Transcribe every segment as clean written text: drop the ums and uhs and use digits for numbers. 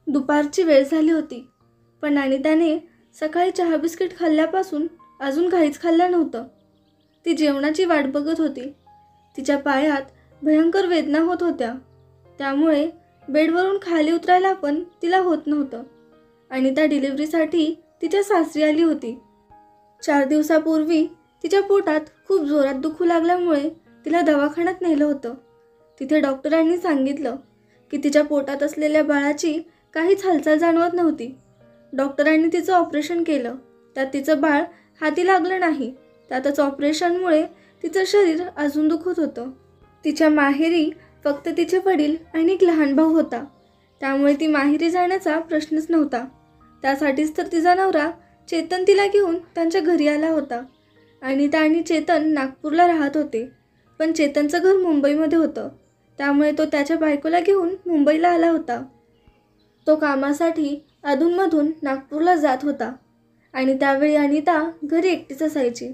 दुपारची वेळ झाली होती, पण अनिताने सकाळी चहा बिस्किट खाल्ल्यापासून अजून काहीच खाल्लं नव्हतं. ती जेवणाची वाट बघत होती. तिच्या पायात भयंकर वेदना होत होत्या, त्यामुळे बेडवरून खाली उतरायला पण तिला होत नव्हतं. अनिता डिलिव्हरीसाठी तिच्या सासरी आली होती. 4 दिवसापूर्वी तिच्या पोटात खूप जोरात दुखू लागल्यामुळे तिला दवाखान्यात नेलं होतं. तिथे डॉक्टरांनी सांगितलं की तिच्या पोटात असलेल्या बाळाची काहीच हालचाल जाणवत नव्हती. डॉक्टरांनी तिचं ऑपरेशन केलं. त्यात तिचं बाळ हाती लागलं नाही. त्यातच ऑपरेशनमुळे तिचं शरीर अजून दुखत होतं. तिच्या माहेरी फक्त तिचे वडील आणि एक लहान भाऊ होता, त्यामुळे ती माहेरी जाण्याचा प्रश्नच नव्हता. त्यासाठीच तर तिचा नवरा चेतन तिला घेऊन त्यांच्या घरी आला होता. अनिता आणि चेतन नागपूरला राहत होते, पण चेतनचं घर मुंबईमध्ये होतं, त्यामुळे तो त्याच्या बायकोला घेऊन मुंबईला आला होता. तो कामासाठी अधूनमधून नागपूरला जात होता आणि त्यावेळी अनिता घरी एकटीच असायची.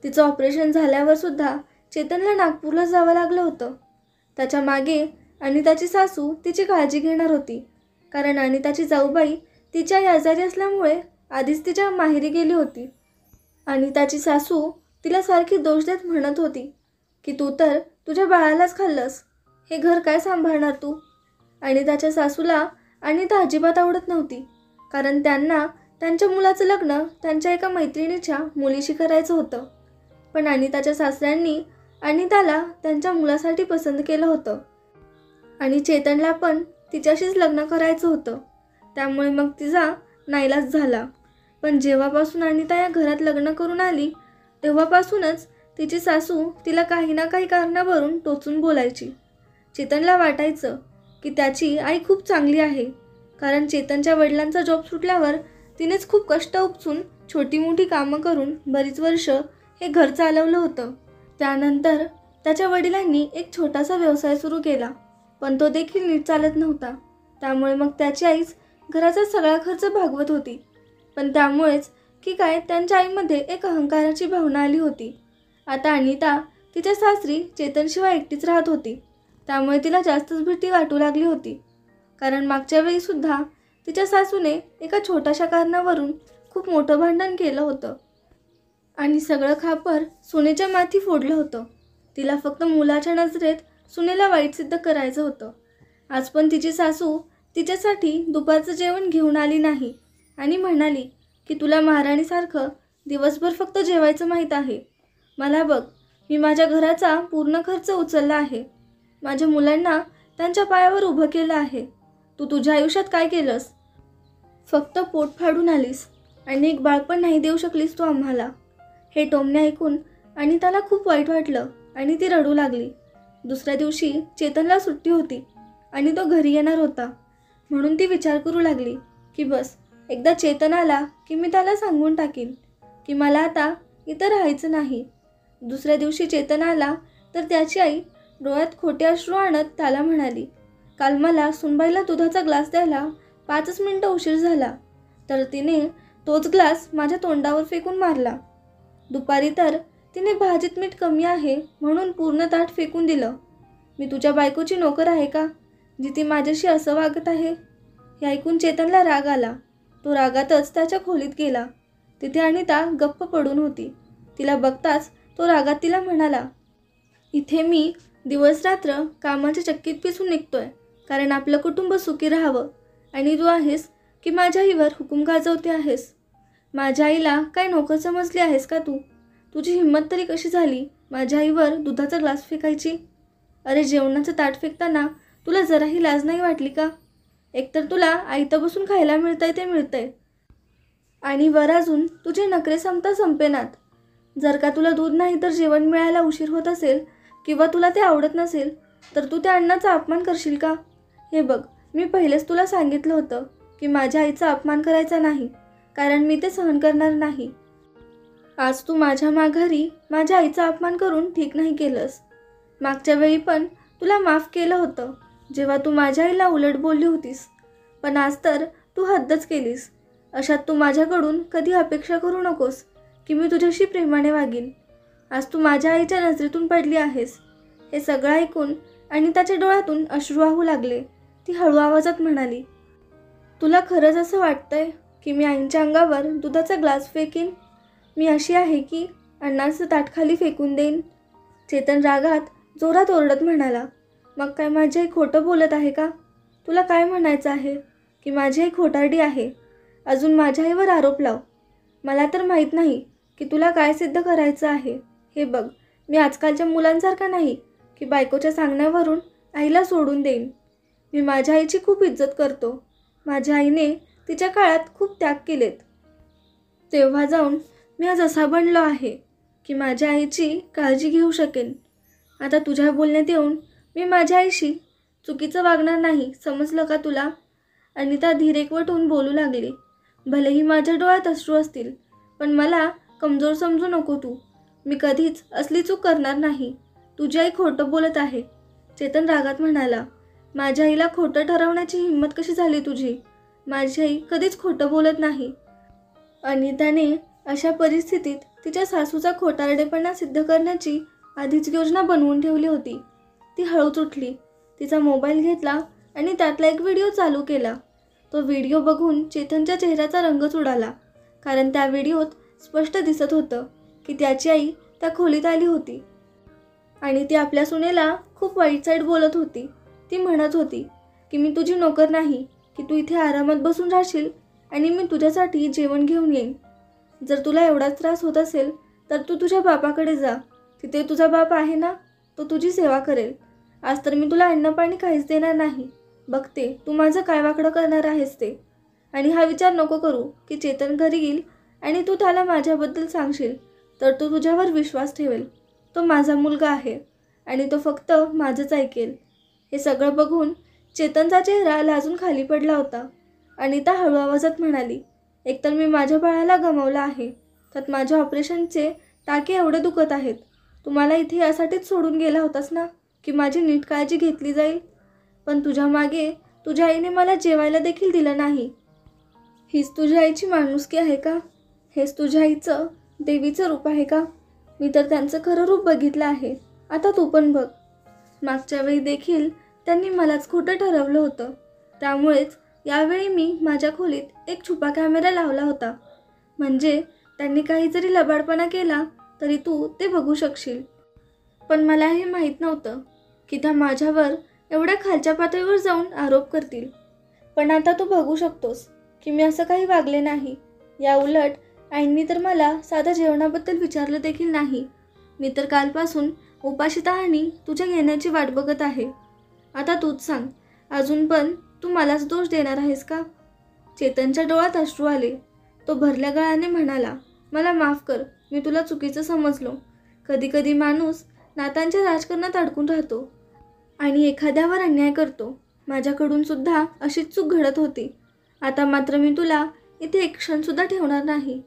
तिचं ऑपरेशन झाल्यावर सुद्धा चेतनला नागपूरला जावं लागलं होतं. त्याच्या मागे अनिताची सासू तिची काळजी घेणार होती, कारण अनिताची जाऊबाई तिच्या आजारी असल्यामुळे आधीच तिच्या माहेरी गेली होती. अनिताची सासू तिला सारखी दोष देत म्हणत होती की तू तर तुझ्या बाळालाच खाल्लंस, हे घर काय सांभाळणार तू. अनिताच्या सासूला अनिता अजिबात आवडत नव्हती, कारण त्यांना त्यांच्या मुलाचं लग्न त्यांच्या एका मैत्रिणीच्या मुलीशी करायचं होतं. पण अनिताच्या सासऱ्यांनी अनिताला त्यांच्या मुलासाठी पसंत केलं होतं आणि चेतनला पण तिच्याशीच लग्न करायचं होतं. त्यामुळे मग तिचा नाईलाज झाला. पण जेव्हापासून अनिता या घरात लग्न करून आली, तेव्हापासूनच तिची सासू तिला काही ना काही कारणावरून टोचून बोलायची. चेतनला वाटायचं की त्याची आई खूप चांगली आहे, कारण चेतनच्या वडिलांचा जॉब सुटल्यावर तिनेच खूप कष्ट उपसून छोटी मोठी कामं करून बरीच वर्ष हे घर चालवलं होतं. त्यानंतर त्याच्या वडिलांनी एक छोटासा व्यवसाय सुरू केला, पण तो देखील नीट चालत नव्हता. त्यामुळे मग त्याची आईच घराचा सगळा खर्च भागवत होती. पण त्यामुळेच की काय त्यांच्या आईमध्ये एक अहंकाराची भावना आली होती. आता अनिता तिच्या सासरी चेतनशिवाय एकटीच राहत होती, त्यामुळे तिला जास्तच भीती वाटू लागली होती. कारण मागच्या वेळीसुद्धा तिच्या सासूने एका छोट्याशा कारणावरून खूप मोठं भांडण केलं होतं आणि सगळं खापर सुनेच्या माथी फोडलं होतं. तिला फक्त मुलाच्या नजरेत सुनेला वाईट सिद्ध करायचं होतं. आज पण तिची सासू तिच्यासाठी दुपारचं जेवण घेऊन आली नाही आणि म्हणाली की तुला महाराणीसारखं दिवसभर फक्त जेवायचं माहीत आहे. मला बघ, मी माझ्या घराचा पूर्ण खर्च उचलला आहे. माझ्या मुलांना त्यांच्या पायावर उभं केलं आहे. तू तुझ्या आयुष्यात काय केलंस? फक्त पोट फाडून आलीस आणि एक बाळ पण नाही देऊ शकलीस तू आम्हाला. हे टोमणे ऐकून अनिताला खूप वाईट वाटलं आणि ती रडू लागली. दुसऱ्या दिवशी चेतनला सुट्टी होती आणि तो घरी येणार होता, म्हणून ती विचार करू लागली की बस एकदा चेतन आला की मी त्याला सांगून टाकीन की मला आता इथं राहायचं नाही. दुसऱ्या दिवशी चेतन आला तर त्याची आई डोळ्यात खोटे अश्रू आणत त्याला म्हणाली, काल मला सुनबाईला दुधाचा ग्लास द्यायला 5 मिनिटं उशीर झाला, तर तिने तोच ग्लास माझ्या तोंडावर फेकून मारला. दुपारी तर तिने भाजीत मीठ कमी आहे म्हणून पूर्ण ताट फेकून दिलं. मी तुझ्या बायकोची नोकर आहे का, जी ती माझ्याशी असं वागत आहे? हे ऐकून चेतनला राग आला. तो रागातच त्याच्या खोलीत गेला. तिथे अनिता गप्प पडून होती. तिला बघताच तो रागात तिला म्हणाला, इथे मी दिवस रात्र कामाच्या चक्कीत पिसून निघतोय, कारण आपलं कुटुंब सुखी राहावं, आणि तू आहेस की माझ्या आईवर हुकूम गाजवते आहेस. माझ्या आईला काय नोकर समजली आहेस का तू? तुझी हिंमत तरी कशी झाली माझ्या आईवर दुधाचा ग्लास फेकायची? अरे, जेवणाचं ताट फेकताना तुला जराही लाज नाही वाटली का? एकतर तुला आयतं बसून खायला मिळतंय ते मिळतंय, आणि वर अजून तुझे नखरे संपता संपेनात. जर का तुला दूध नाही तर जेवण मिळायला उशीर होत असेल किंवा तुला ते आवडत नसेल, तर तू त्या अन्नाचा अपमान करशील का? हे बघ, मी पहिलेच तुला सांगितलं होतं की माझ्या आईचा अपमान करायचा नाही, कारण मी ते सहन करणार नाही. आज तू माझ्या माघारी माझ्या आईचा अपमान करून ठीक नाही केलंस. मागच्या वेळी पण तुला माफ केलं होतं जेव्हा तू माझ्या आईला उलट बोलली होतीस, पण आज तर तू हद्दच केलीस. अशात तू माझ्याकडून कधी अपेक्षा करू नकोस की मी तुझ्याशी प्रेमाने वागीन. आज तू माझ्या आईच्या नजरेतून पडली आहेस. हे सगळं ऐकून अनिताच्या डोळ्यातून अश्रू वाहू लागले. ती हळू आवाजात म्हणाली, तुला खरंच असं वाटतंय की मी आईंच्या अंगावर दुधाचा ग्लास फेकीन? मी अशी आहे की अन्नाचं ताट खाली फेकून देईन? चेतन रागात जोरात ओरडत म्हणाला. मग काय माझी आई खोटं बोलत आहे का? तुला काय म्हणायचं आहे? की माझी आई खोटारडी आहे? अजून माझ्या आईवर आरोप लाव. मला तर माहीत नाही की तुला काय सिद्ध करायचं आहे. हे बघ, मी आजकालच्या मुलांसारखा नाही की बायकोच्या सांगण्यावरून आईला सोडून देईन. मी माझ्या आईची खूप इज्जत करतो. माझ्या आईने तिच्या काळात खूप त्याग केलेत. तेव्हा जाऊन मी आज असा बनलो आहे की माझ्या आईची काळजी घेऊ शकेन. आता तुझ्या बोलण्यात येऊन मी माझ्या आईशी चुकीचं वागणार नाही, समजलं का तुला? अनिता धीरेकवट होऊन बोलू लागली. भलेही माझ्या डोळ्यात अश्रू असतील, पण मला कमजोर समजू नको तू. मी कधीच असली चूक करणार नाही. तुझी आई खोटं बोलत आहे, चेतन रागात म्हणाला. माझ्या आईला खोटं ठरवण्याची हिंमत कशी झाली तुझी? माझी आई कधीच खोटं बोलत नाही. अनिताने अशा परिस्थितीत तिच्या सासूचा खोटारडेपणा सिद्ध करण्याची आधीच योजना बनवून ठेवली होती. ती हळूच उठली, तिचा मोबाईल घेतला आणि त्यातला एक व्हिडिओ चालू केला. तो व्हिडिओ बघून चेतनच्या चेहऱ्याचा रंगच उडाला, कारण त्या व्हिडिओत स्पष्ट दिसत होतं की त्याची आई त्या खोलीत आली होती आणि ती आपल्या सुनेला खूप वाईट साईड बोलत होती. ती म्हणत होती की मी तुझी नोकर नाही की तू इथे आरामात बसून राहशील आणि मी तुझ्यासाठी जेवण घेऊन येईन. जर तुला एवढाच त्रास होत असेल तर तू तुझ्या बापाकडे जा. तिथे तुझा बाप आहे ना, तो तुझी सेवा करेल. आज तर मी तुला अन्न पाणी काहीच देणार नाही. बघते तू माझं काय वाकडं करणार आहेस ते. आणि हा विचार नको करू की चेतन घरी येईल आणि तू त्याला माझ्याबद्दल सांगशील तर तो तुझ्यावर विश्वास ठेवेल. तो माझा मुलगा आहे आणि तो फक्त माझंच ऐकेल. हे सगळं बघून चेतनचा चेहरा लाजून खाली पडला होता. अनिता हळू आवाजात म्हणाली, एकतर मी माझ्या बाळाला गमावलं आहे, त्यात माझ्या ऑपरेशनचे टाके एवढे दुखत आहेत. तुम्हाला इथे यासाठीच सोडून गेला होतास ना की माझी नीट काळजी घेतली जाईल? पण तुझ्या मागे तुझ्या आईने मला जेवायला देखील दिलं नाही. हीच तुझ्या आईची माणुसकी आहे का? हेच तुझ्या आईचं देवीचं रूप आहे का? मी तर त्यांचं खरं रूप बघितलं आहे. आता तू पण बघ. मागच्या वेळी देखील त्यांनी मलाच खोटं ठरवलं होतं. त्यामुळेच यावेळी मी माझ्या खोलीत एक छुपा कॅमेरा लावला होता. म्हणजे त्यांनी काही जरी लबाडपणा केला तरी तू ते बघू शकशील. पण मला हे माहीत नव्हतं की त्या माझ्यावर एवढ्या खालच्या पातळीवर जाऊन आरोप करतील. पण आता तू बघू शकतोस की मी असं काही वागले नाही. या उलट आईंनी तर मला साध्या जेवणाबद्दल विचारलं देखील नाही. मी तर कालपासून उपाशी तहानी तुझ्या येण्याची वाट बघत आहे. आता तूच सांग, अजून पण तू मलाच दोष देणार आहेस का? चेतनच्या डोळ्यात अश्रू आले. तो भरल्या गळ्याने म्हणाला, मला माफ कर, मी तुला चुकीचं समजलो. कधी कधी माणूस नात्यांच्या राजकारणात अडकून राहतो आणि एखाद्यावर अन्याय करतो. माझ्याकडून सुद्धा अशीच चूक घडत होती. आता मात्र मी तुला इथे एक क्षणसुद्धा ठेवणार नाही.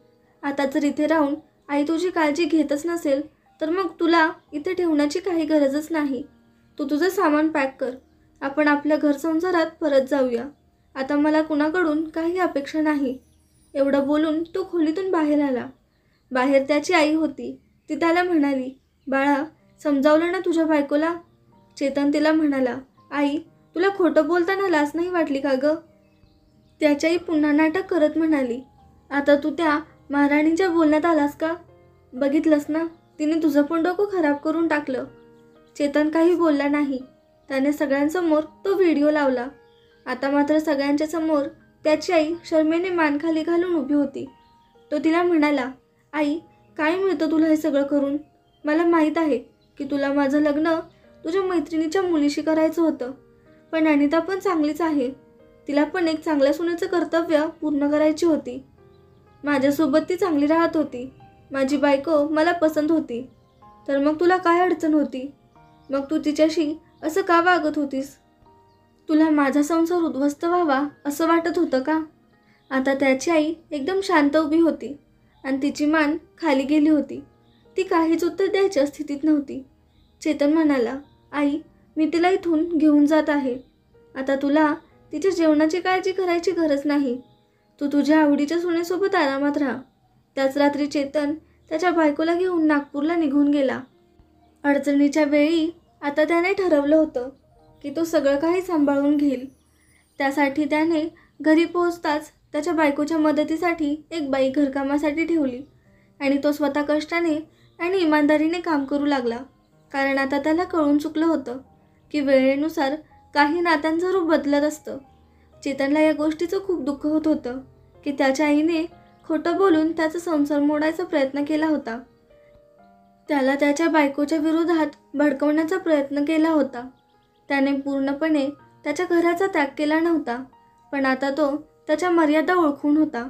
आता जर इथे राहून आई तुझी काळजी घेतच नसेल तर मग तुला इथे ठेवण्याची काही गरजच नाही. तू तुझं सामान पॅक कर. आपण आपल्या घर संसारात परत जाऊया. आता मला कुणाकडून काही अपेक्षा नाही. एवढं बोलून तो खोलीतून बाहेर आला. बाहेर त्याची आई होती. ती त्याला म्हणाली, बाळा, समजावलं ना तुझ्या बायकोला? चेतन तिला म्हणाला, आई, तुला खोटं बोलताना लाज नाही वाटली का गं? त्याची आई पुन्हा नाटक करत म्हणाली, आता तू त्या महाराणीच्या बोलण्यात आलास का? बघितलंस ना, तिने तुझं पण डोकं खराब करून टाकलं. चेतन काही बोलला नाही. त्याने सगळ्यांसमोर तो व्हिडिओ लावला. आता मात्र सगळ्यांच्या समोर त्याची आई शर्मेने मान खाली घालून उभी होती. तो तिला म्हणाला, आई, काय मिळतं तुला हे सगळं करून? मला माहीत आहे की तुला माझं लग्न तुझ्या मैत्रिणीच्या मुलीशी करायचं होतं. पण अनिता पण चांगलीच आहे. तिला पण एक चांगल्या सुनेचं कर्तव्य पूर्ण करायची होती. माझ्यासोबत ती चांगली राहत होती. माझी बायको मला पसंत होती. तर मग तुला काय अडचण होती? मग तू तिच्याशी असं का वागत होतीस? तुला माझा संसार उद्ध्वस्त व्हावा असं वाटत होतं का? आता त्याची आई एकदम शांत उभी होती आणि तिची मान खाली गेली होती. ती काहीच उत्तर द्यायच्या स्थितीत नव्हती. चेतन म्हणाला, आई, मी तिला इथून घेऊन जात आहे. आता तुला तिच्या जेवणाची काळजी करायची गरज नाही. तू तुझ्या आवडीच्या सुनेसोबत आरामात राहा. त्याच रात्री चेतन त्याच्या बायकोला घेऊन नागपूरला निघून गेला. अडचणीच्या वेळी आता त्याने ठरवलं होतं की तो सगळं काही सांभाळून घेईल. त्यासाठी त्याने घरी पोहोचताच त्याच्या बायकोच्या मदतीसाठी एक बाई घरकामासाठी ठेवली आणि तो स्वतः कष्टाने आणि इमानदारीने काम करू लागला. कारण आता त्याला कळून चुकलं होतं की वेळेनुसार काही नात्यांचं रूप बदलत असतं. चेतनला या गोष्टीचं खूप दुःख होत होतं की त्याच्या आईने खोटं बोलून त्याचा संसार मोडायचा प्रयत्न केला होता. त्याला त्याच्या बायकोच्या विरोधात भडकवण्याचा प्रयत्न केला होता. त्याने पूर्णपणे त्याच्या घराचा त्याग केला नव्हता, पण आता तो त्याच्या मर्यादा ओळखून होता.